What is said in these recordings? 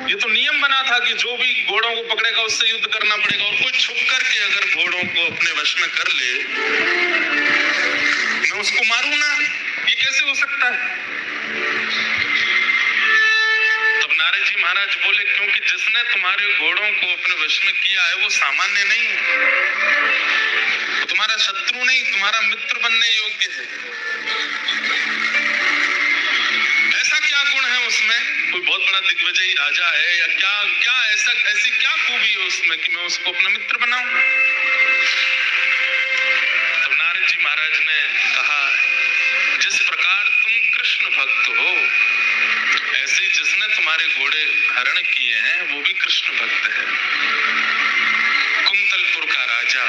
ये तो नियम बना था कि जो भी घोड़ों को पकड़ेगा उससे युद्ध करना पड़ेगा, और कोई छुप करके अगर घोड़ों को अपने वश में कर ले, मैं उसको मारूं ना, ये कैसे हो सकता है? तब नारद जी महाराज बोले, क्योंकि जिसने तुम्हारे घोड़ों को अपने वश में किया है वो सामान्य नहीं है, वो तुम्हारा शत्रु नहीं, तुम्हारा मित्र बनने योग्य है। ऐसा क्या गुण है उसमें? कोई बहुत बड़ा दिग्विजयी राजा है या क्या क्या ऐसी क्या खूबी है उसमें कि मैं उसको अपना मित्र बनाऊं? तो नारद जी महाराज ने कहा, जिस प्रकार तुम कृष्ण भक्त हो, ऐसे ही जिसने तुम्हारे घोड़े हरण किए हैं वो भी कृष्ण भक्त है। कुंतलपुर का राजा,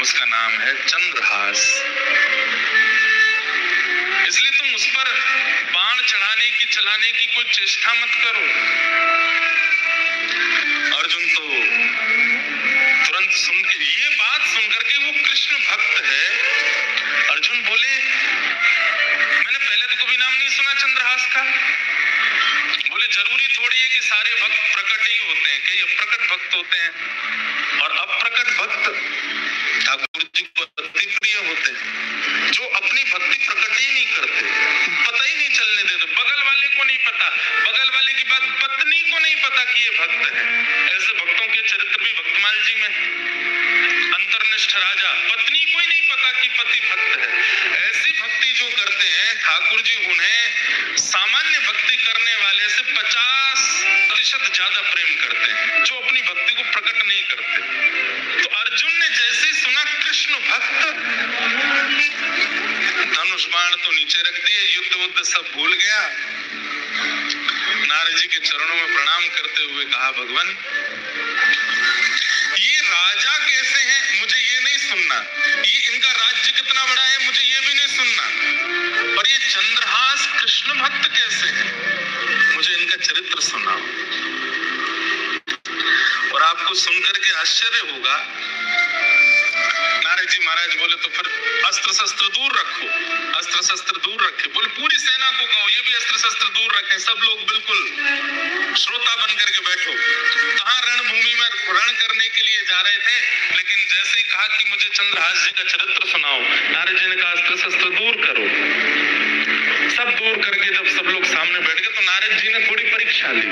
उसका नाम है चंद्रहास। इसलिए तुम उस पर बाण चलाने की कोई चेष्टा मत करो। अर्जुन तो तुरंत ये बात सुनकर के, वो कृष्ण भक्त है। अर्जुन बोले, मैंने पहले तो कभी नाम नहीं सुना चंद्रहास का। बोले, जरूरी थोड़ी है कि सारे भक्त प्रकट ही होते हैं, कई अप्रकट भक्त होते हैं, और अप्रकट भक्त ठाकुर जी को अति प्रिय होते हैं, जो अपनी भक्ति प्रकट ही नहीं करते, पता ही नहीं चलने देते, बगल वाले को नहीं पता, बगल वाले की बात पत्नी को नहीं पता कि ये भक्त है। ऐसे भक्तों के चरित्र भी भक्तमाल जी में, अंतर्निष्ठ राजा, पत्नी को ही नहीं पता कि पति भक्त है। ऐसी भक्ति जो करते हैं ठाकुर जी, उन्हें सामान्य भक्ति करने वाले से 50% ज्यादा प्रेम करते हैं, जो अपनी भक्ति को प्रकट नहीं करते। तो अर्जुन ने जैसे ही सुना कृष्ण भक्त, धनुष बाण तो नीचे रख दिए, युद्ध सब भूल गया। नारद जी के चरणों में प्रणाम करते हुए कहा, भगवान ये राजा कैसे हैं मुझे ये नहीं सुनना, ये इनका राज्य कितना बड़ा है मुझे ये भी नहीं सुनना, और ये चंद्रहास कृष्ण भक्त कैसे हैं मुझे इनका चरित्र सुनाओ। और आपको सुनकर के आश्चर्य होगा, नारद जी महाराज बोले, तो फिर अस्त्र शस्त्र दूर रखो, अस्त्र शस्त्र दूर रखे। बोले, पूरी सेना को कहो ये भी अस्त्र शस्त्र दूर रखें, सब लोग बिल्कुल श्रोता बन करके बैठो। कहाँ रणभूमि में रण करने के लिए जा रहे थे, लेकिन जैसे ही कहा कि मुझे चंद्रहास जी का चरित्र सुनाओ, नारद जी ने कहा अस्त्र शस्त्र दूर करो। सब दूर करके जब सब लोग सामने बैठ गए, तो नारद जी ने थोड़ी परीक्षा ली।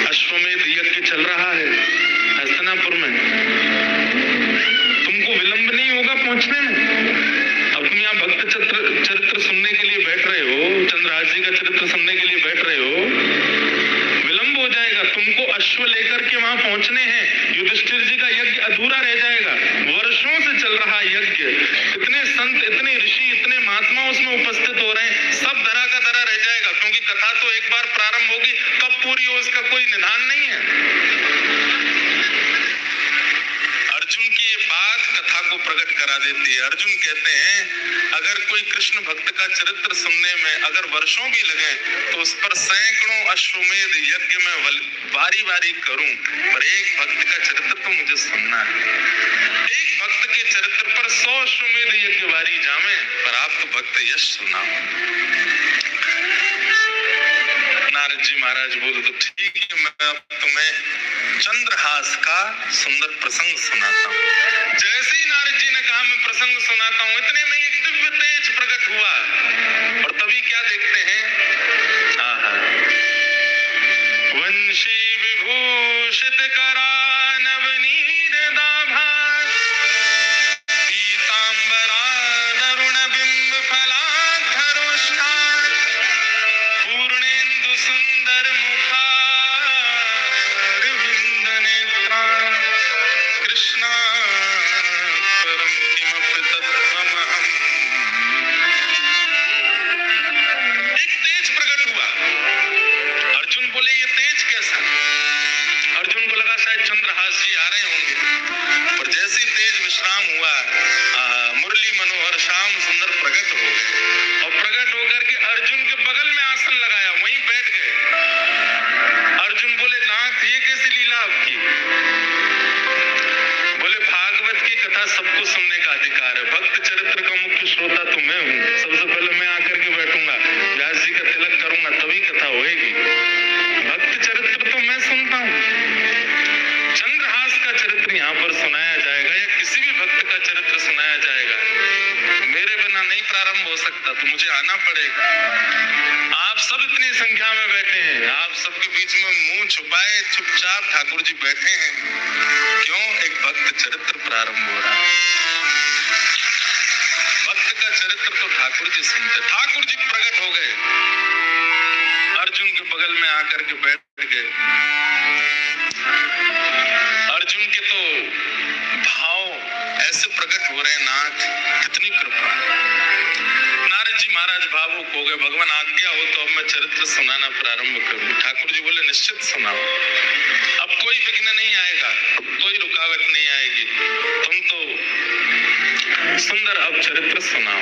अश्वमेध यज्ञ चल रहा है हस्तिनापुर में, तुमको विलंब नहीं होगा पहुंचने में। अब तुम यहाँ भक्त चरित्र सुनने के लिए बैठ रहे हो, चंद्रहास जी का चरित्र सुनने के लिए बैठ रहे हो, विलंब हो जाएगा, तुमको अश्व लेकर के वहां पहुंचने हैं, युधिष्ठिर जी का यज्ञ अधूरा रह जाएगा। वर्षों से चल रहा यज्ञ, इतने संत, इतने ऋषि, इतने महात्मा उसमें उपस्थित हो रहे हैं, सब धरा का धरा रह जाएगा, क्योंकि कथा तो एक बार प्रारंभ होगी, कब पूरी हो इसका कोई निदान नहीं है। अर्जुन की ये बात कथा को प्रकट करा देती है। अर्जुन कहते हैं, अगर कोई कृष्ण भक्त का चरित्र सुनने में अगर वर्षों भी लगे, तो उस पर सैकड़ों अश्वमेध यज्ञ में बारी बारी करूं, पर एक भक्त का चरित्र तो मुझे सुनना है। एक भक्त के चरित्र पर 100 अश्वमेध यज्ञ बारी जामे, पर आप तो भक्त यश सुनाओ। नारद जी महाराज बोले, तो ठीक है, मैं अब तुम्हें चंद्रहास का सुंदर प्रसंग सुनाता हूँ। जैसे ही नारद जी ने कहा मैं प्रसंग सुनाता हूँ, इतने में एक दिव्य तेज प्रकट हुआ, और तभी क्या देखते हैं, वंशी विभूषित करा नवनीर दाभा, पीतांबरा दरुण बिंब फलाधरोष्ठा, पूर्णेन्दु सुंदर मुखा विंदनेत्रा, कृष्णा परम किमपि तत्त्वमहम्। एक तेज प्रकट हुआ। अर्जुन बोले, ये तेज कैसा? अर्जुन को लगा शायद चंद्रहास जी आ रहे होंगे, पर जैसे ही तेज विश्राम हुआ, मुरली मनोहर श्याम सुंदर प्रकट हो गए, और प्रकट होकर के अर्जुन के बगल में आसन लगाया, वहीं बैठ गए। अर्जुन बोले, नाथ ये कैसी लीला आपकी? बोले, भागवत की कथा सबको सुनने का अधिकार है, भक्त चरित्र का मुख्य श्रोता तो मैं हूँ, सबसे पहले मैं आकर के बैठूंगा, व्यास जी का तिलक करूंगा, तभी कथा होएगी। भक्त मुझे आना पड़ेगा। आप सब इतनी संख्या में बैठे हैं, आप सबके बीच में मुंह छुपाए चुपचाप ठाकुर जी बैठे हैं। क्यों? एक भक्त चरित्र प्रारंभ हो रहा है। भक्त का चरित्र तो ठाकुर जी सुनते। ठाकुर जी प्रकट हो गए, अर्जुन के बगल में आकर के बैठ गए। अर्जुन के तो भाव ऐसे प्रकट हो रहे हैं, नाथ कितनी कृपा। नारद जी महाराज भावुक हो गए, भगवान आज्ञा हो तो अब मैं चरित्र सुनाना प्रारंभ करूं। ठाकुर जी बोले निश्चित सुनाओ, अब कोई विघ्न नहीं आएगा, कोई रुकावट नहीं आएगी, तुम तो सुंदर अब चरित्र सुनाओ।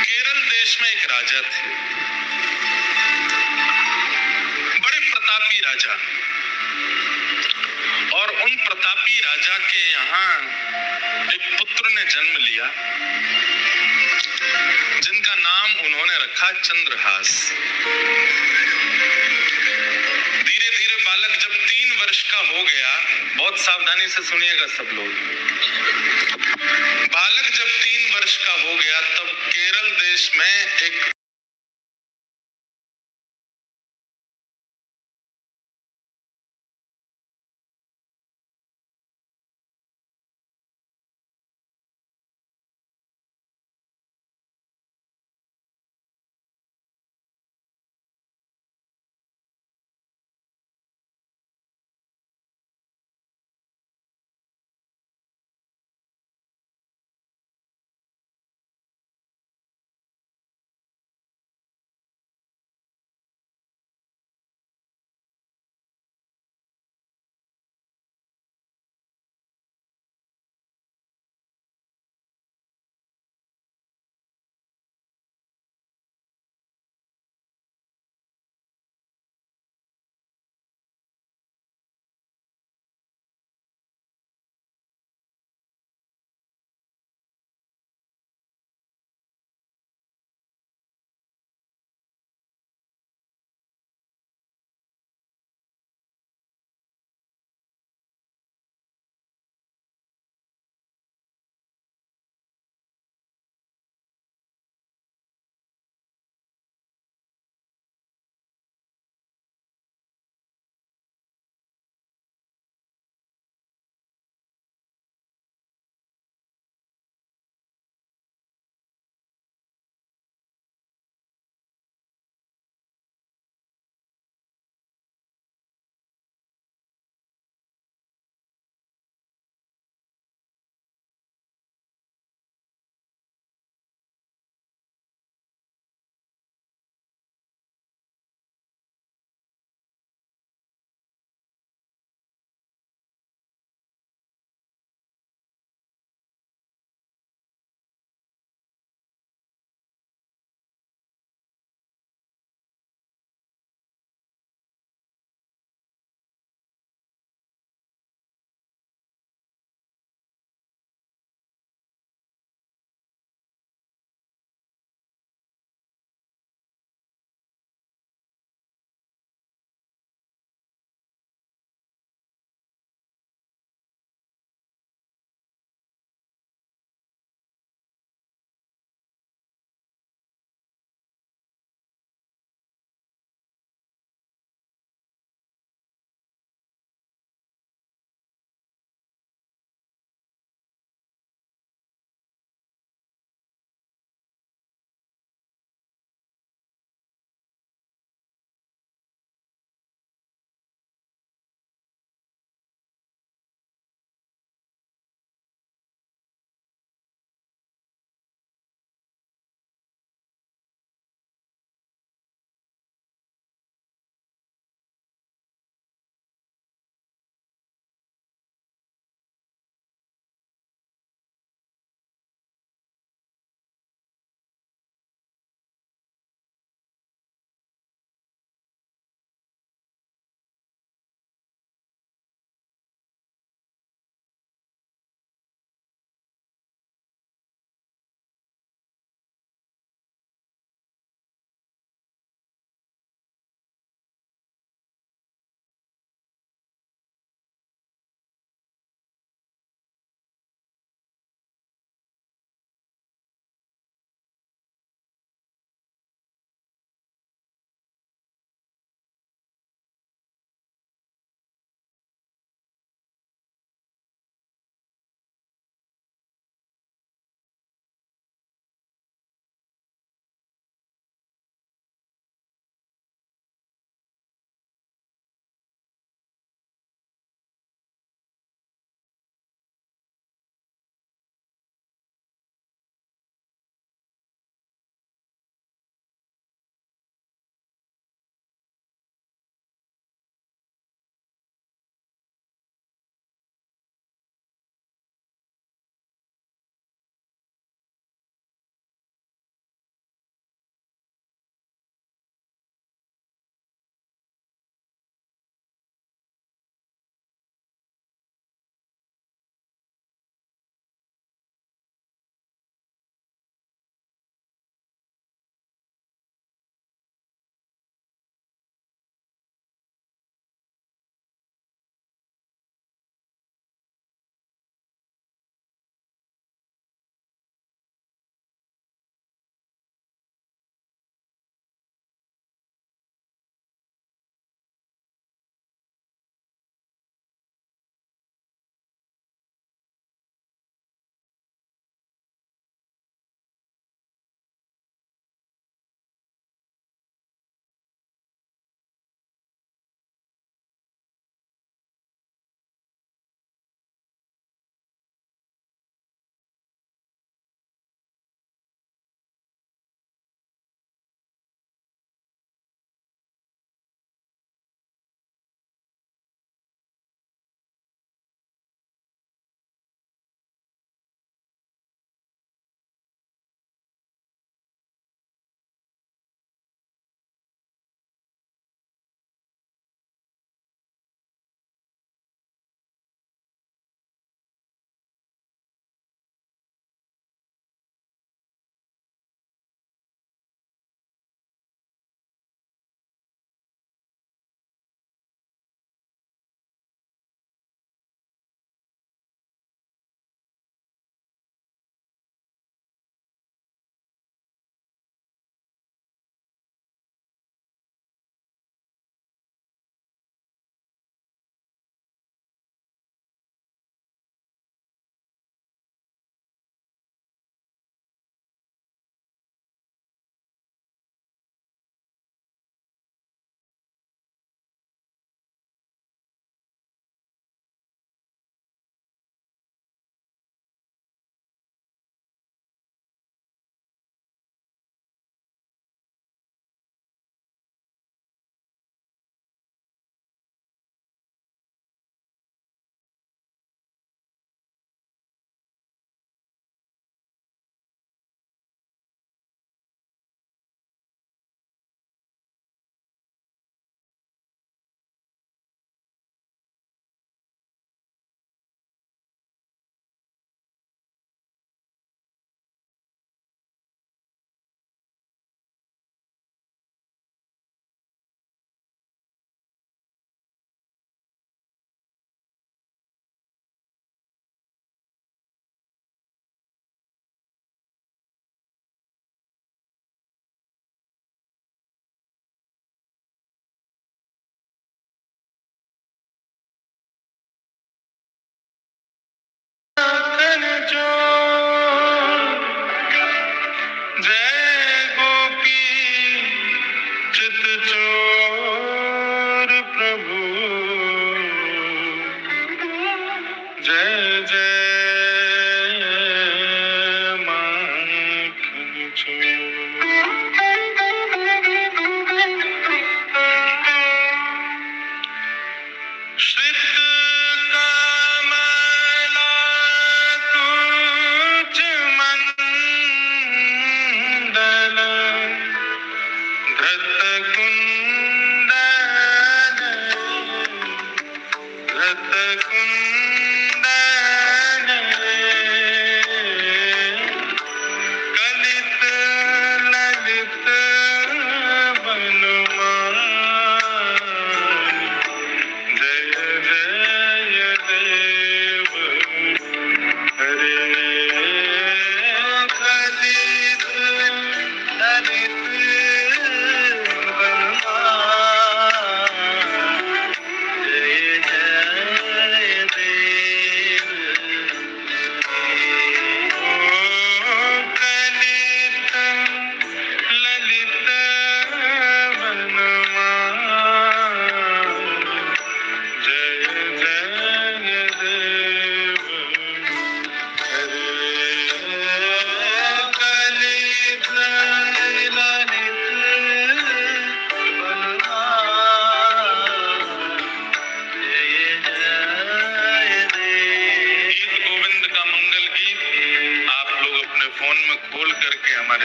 केरल देश में एक राजा थे, बड़े प्रतापी राजा, और उन प्रतापी राजा के यहाँ एक पुत्र ने जन्म लिया जिनका नाम उन्होंने रखा चंद्रहास। धीरे धीरे बालक जब 3 वर्ष का हो गया, बहुत सावधानी से सुनिएगा सब लोग, बालक जब 3 वर्ष का हो गया तब केरल देश में एक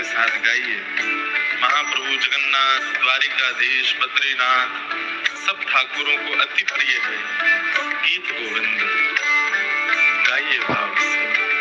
मेरे साथ गाइए। महाप्रभु जगन्नाथ, द्वारिकाधीश, बद्रीनाथ सब ठाकुरों को अति प्रिय है गीत गोविंद। गाइए भाव से।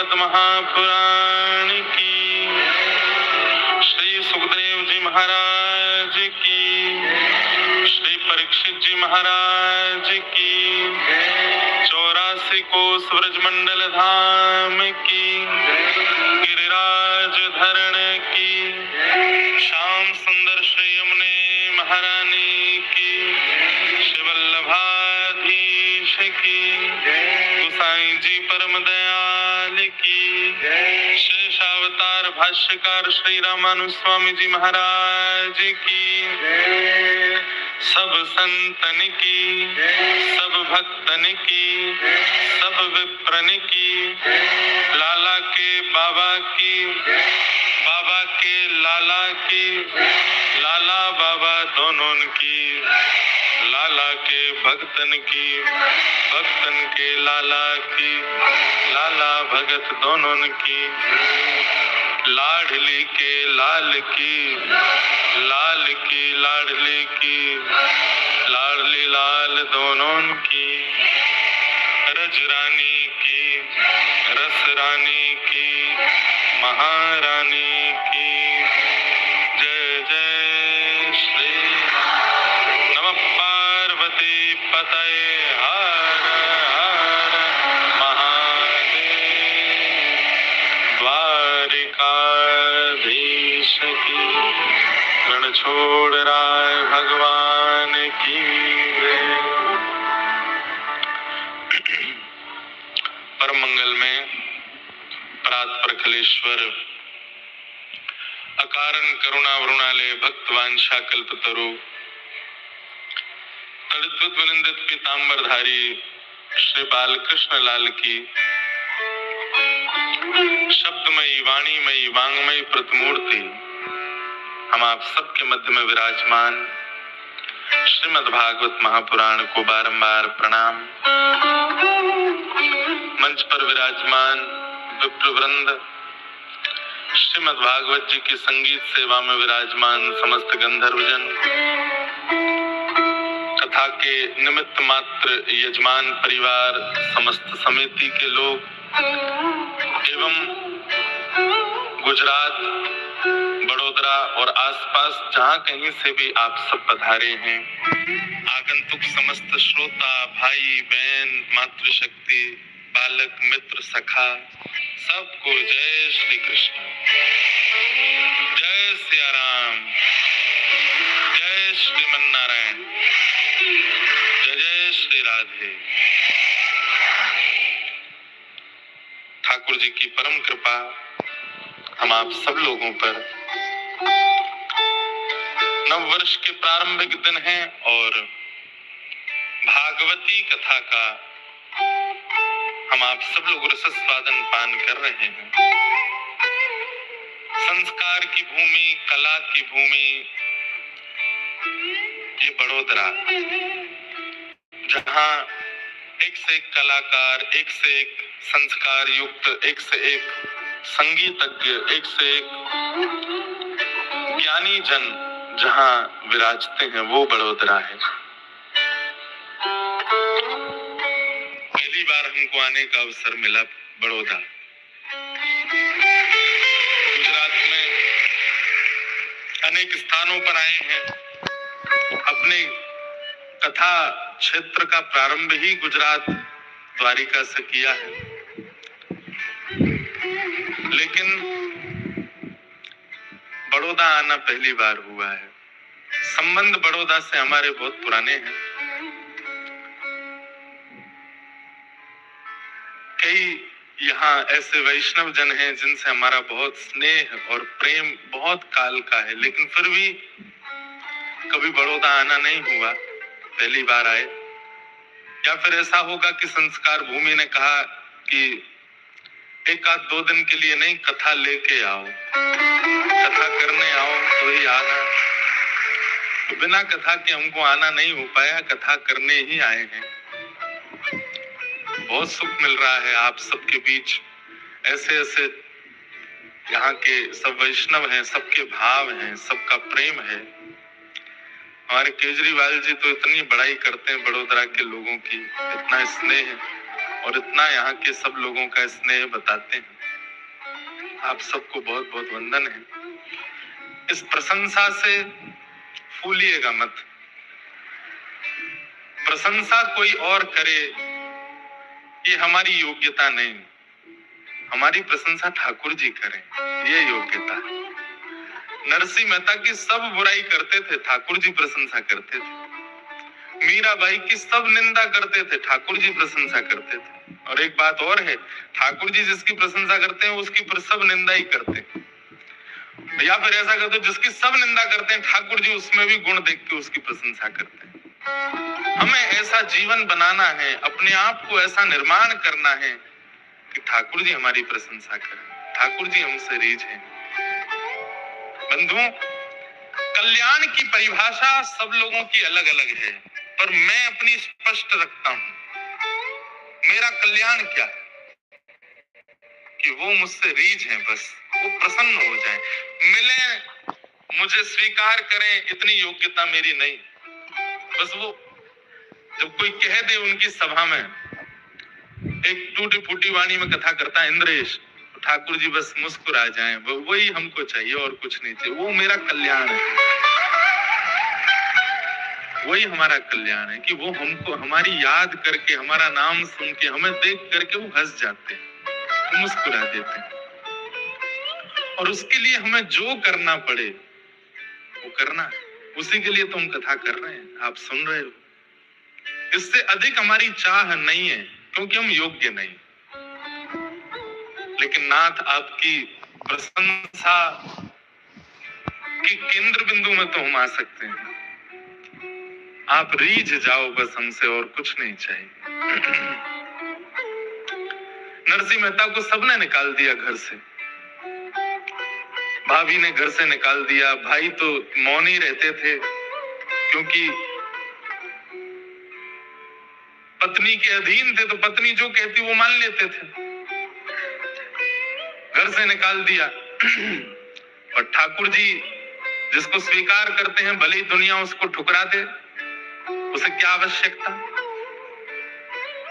भागवत महापुराण की, श्री सुखदेव जी महाराज की, श्री परीक्षित जी महाराज की, 84 कोस ब्रजमंडल धाम की, गिरिराज धरण की, श्याम सुंदर श्री यमुने महारानी की, श्री वल्लभाधीश की, गोसाई जी परम दयाल की, शेषावतार भाष्यकार श्री रामानु स्वामी जी महाराज की, सब संतन की, सब भक्तन की, सब विप्रन की, लाला के बाबा की, बाबा के लाला की, लाला बाबा दोनों की, लाला के भक्तन की, भक्तन के लाला की, लाला भगत दोनों की, लाडली के लाल की, लाल की लाडली की, लाडली लाल दोनों की, रज रानी की, रस रानी की, महारानी की, जय जय श्री राम। नमः पार्वती पतये हर हर महादेव। द्वारिकाधीश की, रण छोड़ राय भगवान की जय। परम मंगल में प्रात प्रखलेश्वर अकारण करुणा वरुणालय भक्त वांछा कल्पतरु तड़िद्वत वलिंदित पीतांबरधारी श्री बालकृष्ण लाल की शब्दमयी वाणीमयी वांगमयी प्रतिमूर्ति हम आप सबके मध्य में विराजमान श्रीमद् भागवत महापुराण को बारंबार प्रणाम। मंच पर विराजमान विप्रवृंद, श्रीमद् भागवत जी की संगीत सेवा में विराजमान समस्त गंधर्वजन, कथा के निमित्त मात्र यजमान परिवार, समस्त समिति के लोग एवं गुजरात, बड़ोदरा और आसपास जहां कहीं से भी आप सब पधारे हैं, आगंतुक समस्त श्रोता भाई बहन मातृशक्ति बालक मित्र सखा सबको जय श्री कृष्ण, जय सिया राम, जय श्रीमन नारायण, जय जय श्री राधे। ठाकुर जी की परम कृपा हम आप सब लोगों पर। नव वर्ष के प्रारंभिक दिन हैं और भागवती कथा का हम आप सब लोग रसस्वादन पान कर रहे हैं। संस्कार की भूमि, कला की भूमि ये बड़ोदरा, जहां एक से एक कलाकार, एक से एक संस्कार युक्त, एक से एक संगीतज्ञ, एक से एक ज्ञानी जन जहां विराजते हैं वो बड़ोदरा है। पहली बार हमको आने का अवसर मिला बड़ौदा। गुजरात में अनेक स्थानों पर आए हैं, अपने कथा क्षेत्र का प्रारंभ ही गुजरात द्वारिका से किया है, लेकिन बड़ौदा आना पहली बार हुआ है। संबंध बड़ौदा से हमारे बहुत पुराने हैं। कई यहाँ ऐसे वैष्णव जन हैं जिनसे हमारा बहुत स्नेह और प्रेम बहुत काल का है, लेकिन फिर भी कभी बड़ौदा आना नहीं हुआ, पहली बार आए। या फिर ऐसा होगा कि संस्कार भूमि ने कहा कि एक आध दो दिन के लिए नहीं, कथा लेके आओ, कथा करने आओ तो ही आना। तो बिना कथा के हमको आना नहीं हो पाया, कथा करने ही आए हैं। बहुत सुख मिल रहा है आप सबके बीच। ऐसे ऐसे यहाँ के सब वैष्णव हैं, सबके भाव हैं, सबका प्रेम है। हमारे केजरीवाल जी तो इतनी बड़ाई करते हैं बड़ोदरा के लोगों की, इतना स्नेह और इतना यहाँ के सब लोगों का स्नेह बताते हैं। आप सबको बहुत बहुत वंदन है। इस प्रशंसा से फूलिएगा मत। प्रशंसा कोई और करे ये हमारी योग्यता नहीं, हमारी प्रशंसा ठाकुर जी करें, ये योग्यता है। नरसिंह मेहता की सब बुराई करते थे, ठाकुर जी प्रशंसा करते थे। मीराबाई की सब निंदा करते थे, ठाकुर जी प्रशंसा करते थे। और एक बात और है, ठाकुर जी जिसकी प्रशंसा करते हैं उसकी सब निंदा ही करते हैं। या फिर ऐसा करते जिसकी सब निंदा करते हैं ठाकुर जी उसमें भी गुण देख के उसकी प्रशंसा करते हैं। हमें ऐसा जीवन बनाना है, अपने आप को ऐसा निर्माण करना है कि ठाकुर जी हमारी प्रशंसा करें, ठाकुर जी हमसे रीझ हैं। बंधुओं, कल्याण की परिभाषा सब लोगों की अलग अलग है, पर मैं अपनी स्पष्ट रखता हूं। मेरा कल्याण क्या है कि वो मुझसे रीझ हैं, बस वो प्रसन्न हो जाएं, मिले, मुझे स्वीकार करें, इतनी योग्यता मेरी नहीं। बस वो जब कोई कह दे उनकी सभा में, एक टूटी फूटी वाणी में कथा करता है इंद्रेश, ठाकुर जी बस मुस्कुरा जाएं, वही हमको चाहिए और कुछ नहीं चाहिए, वो मेरा कल्याण है। वही हमारा कल्याण है कि वो हमको हमारी याद करके, हमारा नाम सुन के, हमें देख करके वो हंस जाते हैं, वो मुस्कुरा देते हैं। और उसके लिए हमें जो करना पड़े वो करना है, उसी के लिए तो हम कथा कर रहे हैं, आप सुन रहे हो। इससे अधिक हमारी चाह नहीं है क्योंकि हम योग्य नहीं। लेकिन नाथ आपकी प्रशंसा के केंद्र बिंदु में तो हम आ सकते हैं। आप रीझ जाओ बस हमसे, और कुछ नहीं चाहिए। नरसिंह मेहता को सबने निकाल दिया घर से, भाभी ने घर से निकाल दिया, भाई तो मौन ही रहते थे क्योंकि पत्नी के अधीन थे, तो पत्नी जो कहती वो मान लेते थे। घर से निकाल दिया। और ठाकुर जी जिसको स्वीकार करते हैं, भले ही दुनिया उसको ठुकरा दे, उसे क्या आवश्यकता।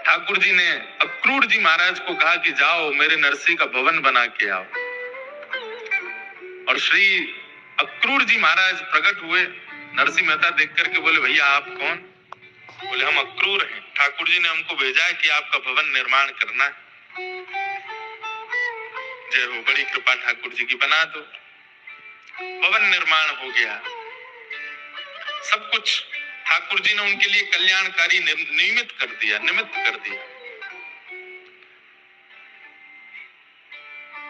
ठाकुर जी ने अक्रूर जी महाराज को कहा कि जाओ मेरे नरसिंह का भवन बना के आओ। और श्री अक्रूर जी महाराज प्रकट हुए, नरसिंह मेहता देख करके बोले, भैया आप कौन? बोले हम अक्रूर हैं, ठाकुर जी ने हमको भेजा है कि आपका भवन निर्माण करना है। जय हो, बड़ी कृपा ठाकुर जी की, बना दो। भवन निर्माण हो गया, सब कुछ ठाकुर जी ने उनके लिए कल्याणकारी नियमित कर दिया, निमित्त कर दिया।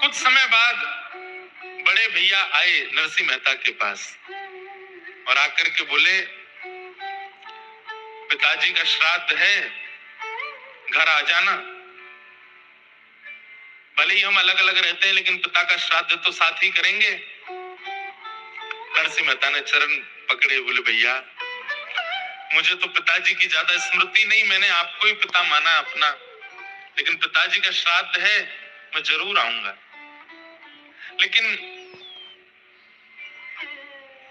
कुछ समय बाद बड़े भैया आए नरसिंह मेहता के पास और आकर के बोले, पिताजी का श्राद्ध है, घर आ जाना। भले ही हम अलग अलग रहते हैं लेकिन पिता का श्राद्ध तो साथ ही करेंगे। नरसिंह मेहता ने चरण पकड़े, बोले भैया मुझे तो पिताजी की ज्यादा स्मृति नहीं, मैंने आपको ही पिता माना अपना, लेकिन पिताजी का श्राद्ध है, मैं जरूर आऊंगा। लेकिन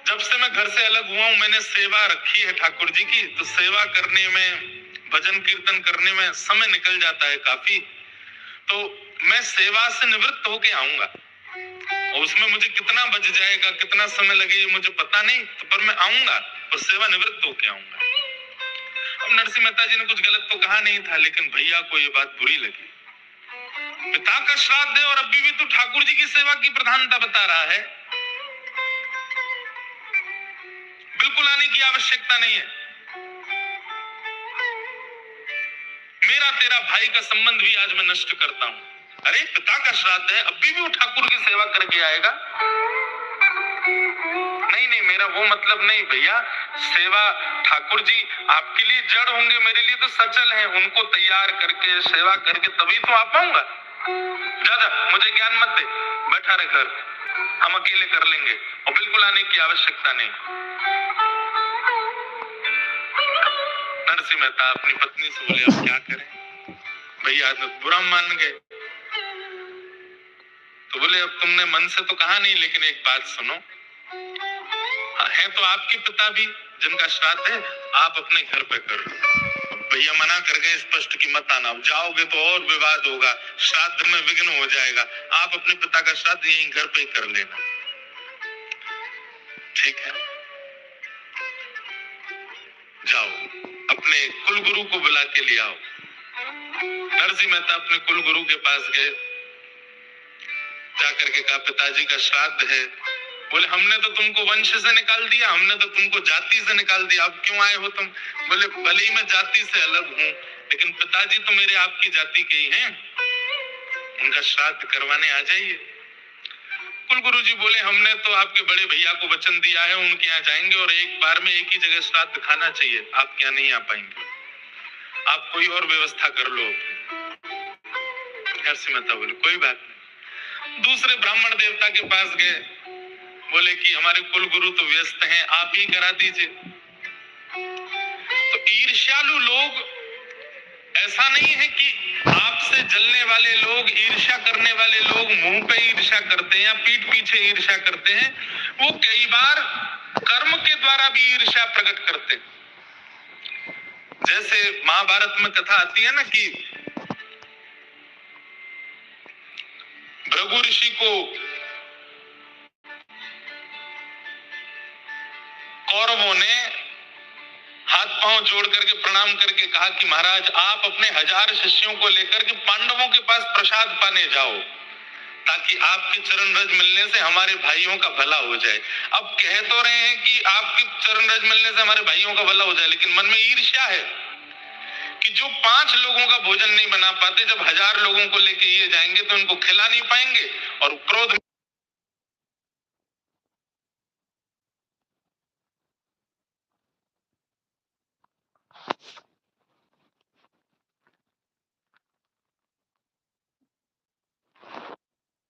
जब से मैं घर से अलग हुआ हूं, मैंने सेवा रखी है ठाकुर जी की, तो सेवा करने में, भजन कीर्तन करने में समय निकल जाता है काफी, तो मैं सेवा से निवृत्त होके आऊंगा। और उसमें मुझे कितना बच जाएगा, कितना समय लगेगा मुझे पता नहीं, तो पर मैं आऊंगा, पर सेवा निवृत्त होके आऊंगा। अब नरसिंह मेहता जी ने कुछ गलत तो कहा नहीं था, लेकिन भैया को ये बात बुरी लगी। पिता का श्राद्ध है और अभी भी तो ठाकुर जी की सेवा की प्रधानता बता रहा है, बिल्कुल आने की आवश्यकता नहीं है। मेरा तेरा भाई का संबंध भी आज मैं नष्ट करता हूं। अरे पिता का श्राद्ध है, अभी भी वो ठाकुर की सेवा करके आएगा। नहीं नहीं, मेरा वो मतलब नहीं भैया, सेवा ठाकुर जी आपके लिए जड़ होंगे, मेरे लिए तो सचल हैं, उनको तैयार करके सेवा करके तभी तो आ पाऊंगा। ज्यादा मुझे ज्ञान मत दे, बैठा रहे घर, हम अकेले कर लेंगे, और बिल्कुल आने की आवश्यकता नहीं। नरसिंह मेहता अपनी पत्नी से बोले, अब क्या करें, भैया तो बुरा मान गए। तो बोले, अब तुमने मन से तो कहा नहीं, लेकिन एक बात सुनो, है तो आपके पिता भी जिनका श्राद्ध है, आप अपने घर पे करो, भैया मना कर गए स्पष्ट कि मत आना, अब जाओगे तो और विवाद होगा, श्राद्ध में विघ्न हो जाएगा, आप अपने पिता का श्राद्ध यहीं घर पे ही कर लेना। ठीक है, जाओ अपने कुलगुरु को बुला के ले आओ। नरसिंह मेहता अपने कुलगुरु के पास गए, जाकर के कहा पिताजी का श्राद्ध है। बोले हमने तो तुमको वंश से निकाल दिया, हमने तो तुमको जाति से निकाल दिया, अब क्यों आए हो तुम? बोले भले ही मैं जाति से अलग हूँ, लेकिन पिताजी तो मेरे आपकी जाति के ही हैं, उनका श्राद्ध करवाने आ जाइए। कुलगुरु जी बोले हमने तो आपके बड़े भैया को वचन दिया है, उनके यहाँ जाएंगे और एक बार में एक ही जगह श्राद्ध खाना चाहिए, आपके यहाँ नहीं आ पाएंगे, आप कोई और व्यवस्था कर लो। नरसिंह मेहता बोले कोई बात नहीं। दूसरे ब्राह्मण देवता के पास गए, बोले कि हमारे कुलगुरु तो व्यस्त हैं, आप ही करा दीजिए। तो ईर्ष्यालु लोग, ऐसा नहीं है कि आपसे जलने वाले लोग, ईर्ष्या करने वाले लोग मुंह पे ईर्ष्या करते हैं या पीठ पीछे ईर्ष्या करते हैं, वो कई बार कर्म के द्वारा भी ईर्ष्या प्रकट करते। जैसे महाभारत में कथा आती है ना कि भृगु ऋषि को कौरवों ने हाथ पांव जोड़ करके प्रणाम करके कहा कि महाराज आप अपने 1000 शिष्यों को लेकर के पांडवों के पास प्रसाद पाने जाओ, ताकि आपके चरण रज मिलने से हमारे भाइयों का भला हो जाए। अब कह तो रहे हैं कि आपके चरण रज मिलने से हमारे भाइयों का भला हो जाए, लेकिन मन में ईर्ष्या है कि जो 5 लोगों का भोजन नहीं बना पाते, जब 1000 लोगों को लेके ये जाएंगे तो उनको खिला नहीं पाएंगे, और क्रोध